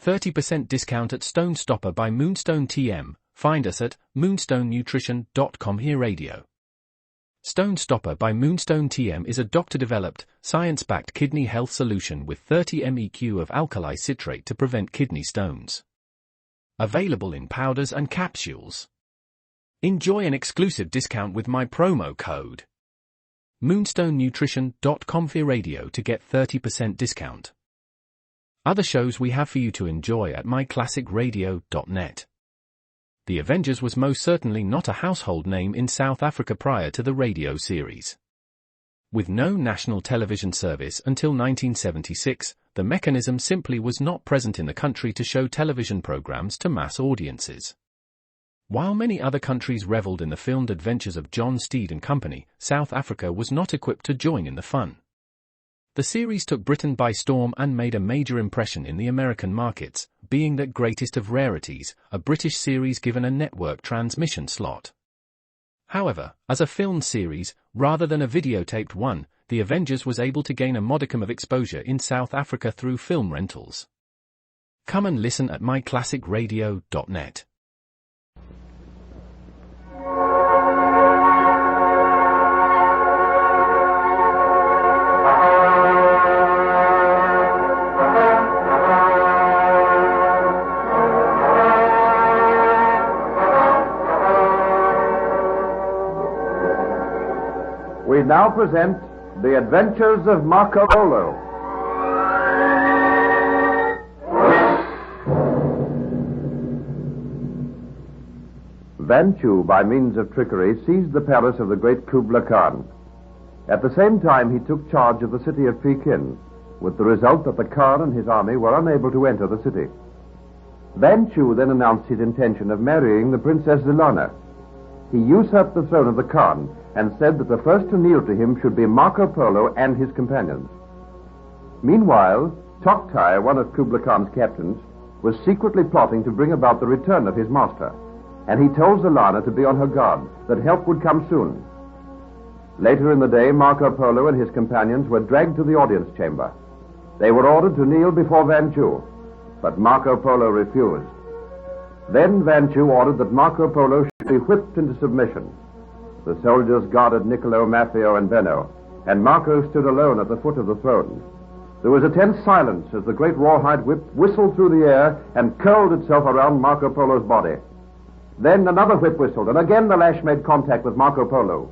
30% discount at Stone Stopper by Moonstone TM. Find us at moonstonenutrition.com. Here radio. Stone Stopper by Moonstone TM is a doctor-developed, science-backed kidney health solution with 30 MEq of alkali citrate to prevent kidney stones. Available in powders and capsules. Enjoy an exclusive discount with my promo code moonstonenutrition.com. Here radio to get 30% discount. Other shows we have for you to enjoy at myclassicradio.net. The Avengers was most certainly not a household name in South Africa prior to the radio series. With no national television service until 1976, the mechanism simply was not present in the country to show television programs to mass audiences. While many other countries reveled in the filmed adventures of John Steed and Company, South Africa was not equipped to join in the fun. The series took Britain by storm and made a major impression in the American markets, being that greatest of rarities, a British series given a network transmission slot. However, as a filmed series, rather than a videotaped one, The Avengers was able to gain a modicum of exposure in South Africa through film rentals. Come and listen at myclassicradio.net. We now present The Adventures of Marco Polo. Manchu, by means of trickery, seized the palace of the great Kublai Khan. At the same time, he took charge of the city of Pekin, with the result that the Khan and his army were unable to enter the city. Manchu then announced his intention of marrying the Princess Zelana. He usurped the throne of the Khan and said that the first to kneel to him should be Marco Polo and his companions. Meanwhile, Toktai, one of Kublai Khan's captains, was secretly plotting to bring about the return of his master, and he told Zelana to be on her guard, that help would come soon. Later in the day, Marco Polo and his companions were dragged to the audience chamber. They were ordered to kneel before Manchu, but Marco Polo refused. Then Manchu ordered that Marco Polo should be whipped into submission. The soldiers guarded Niccolo, Maffeo, and Benno, and Marco stood alone at the foot of the throne. There was a tense silence as the great rawhide whip whistled through the air and curled itself around Marco Polo's body. Then another whip whistled, and again the lash made contact with Marco Polo.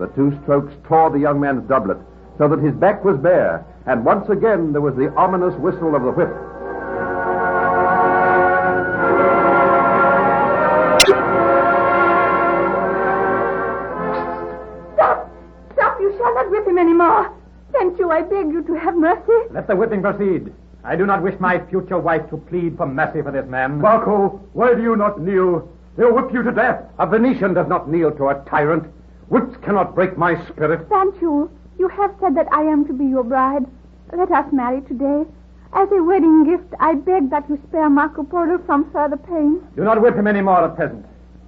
The two strokes tore the young man's doublet, so that his back was bare, and once again there was the ominous whistle of the whip. Whip him anymore. Manchu, I beg you to have mercy. Let the whipping proceed. I do not wish my future wife to plead for mercy for this man. Marco, why do you not kneel? They'll whip you to death. A Venetian does not kneel to a tyrant. Whips cannot break my spirit. Manchu, you have said that I am to be your bride. Let us marry today. As a wedding gift, I beg that you spare Marco Polo from further pain. Do not whip him anymore at present.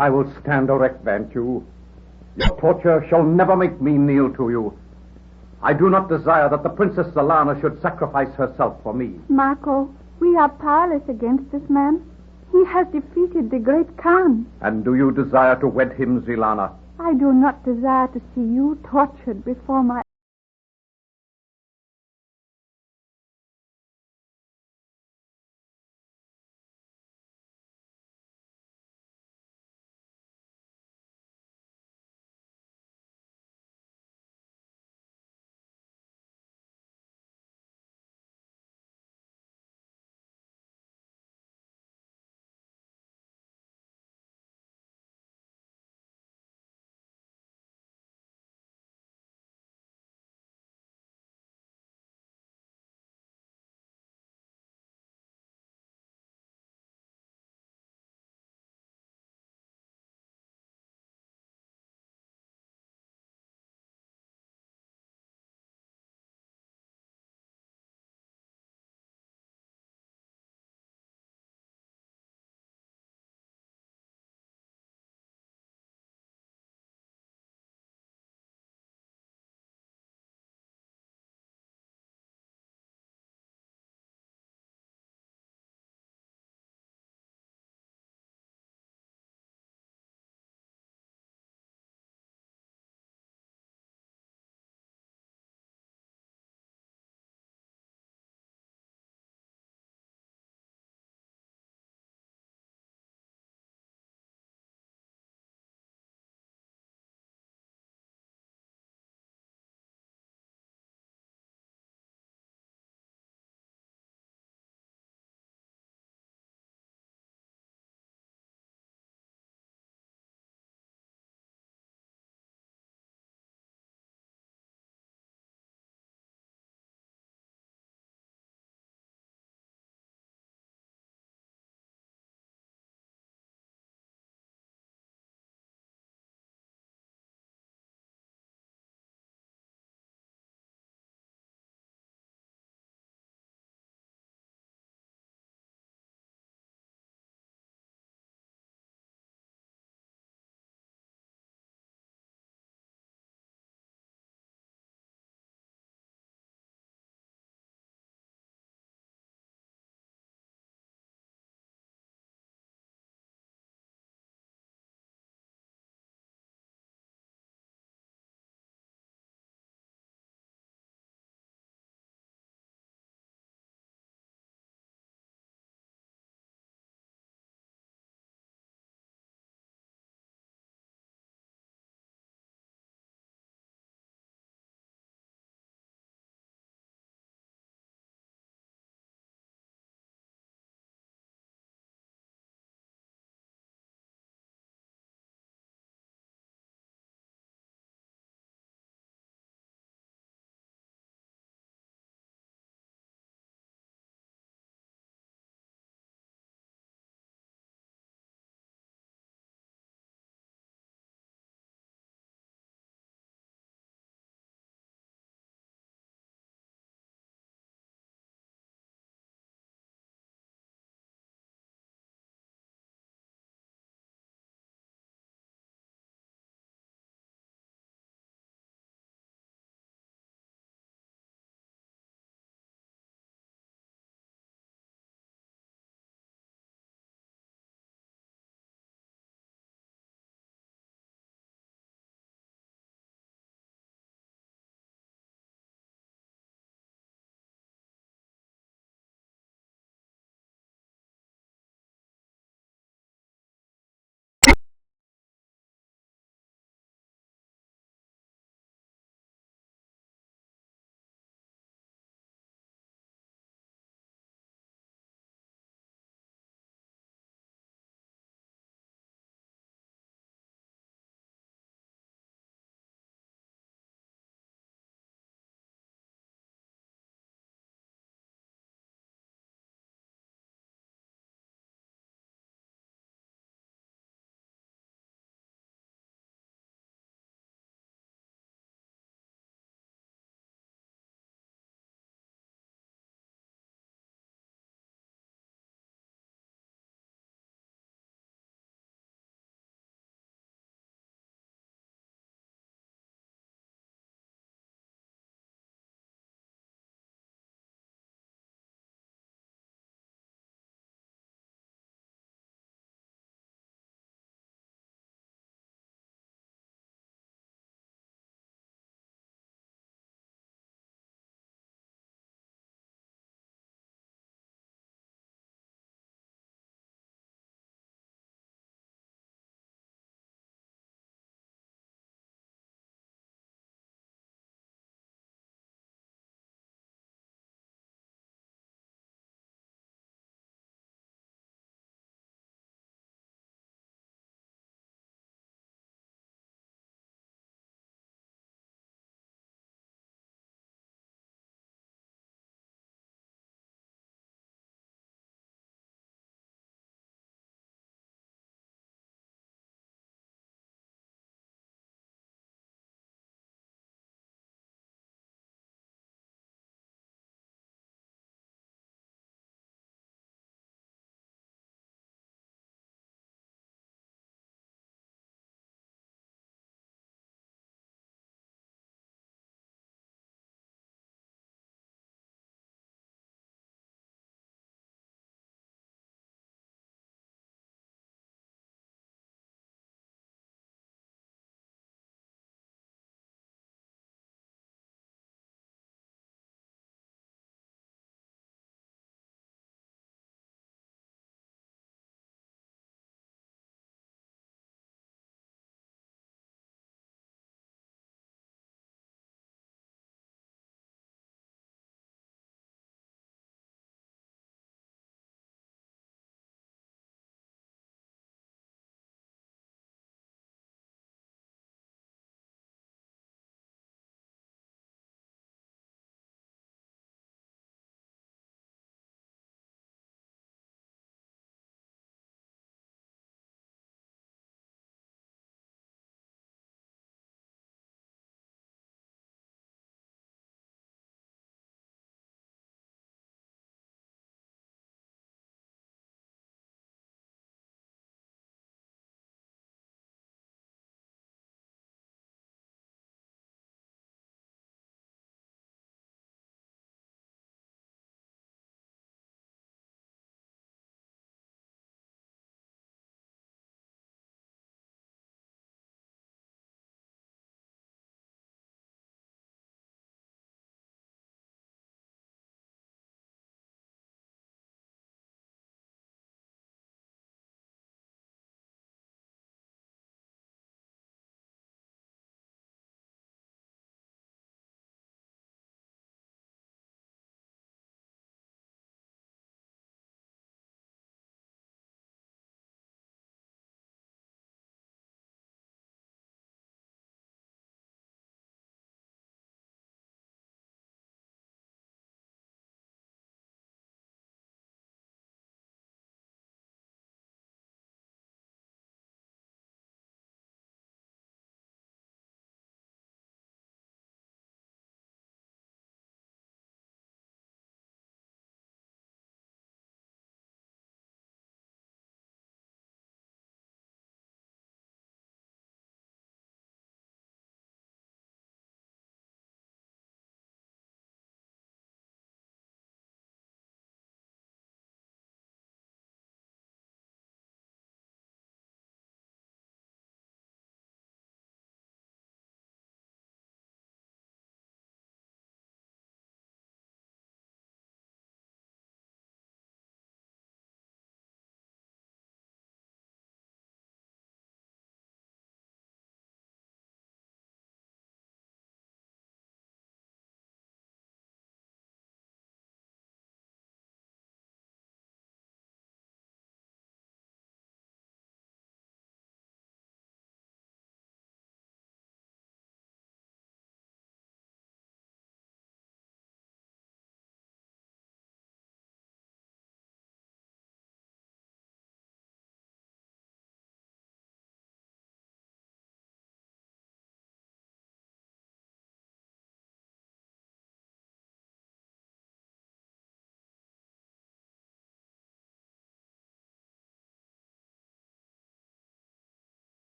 I will stand erect, Manchu. Your torture shall never make me kneel to you. I do not desire that the Princess Zelana should sacrifice herself for me. Marco, we are powerless against this man. He has defeated the great Khan. And do you desire to wed him, Zelana? I do not desire to see you tortured before my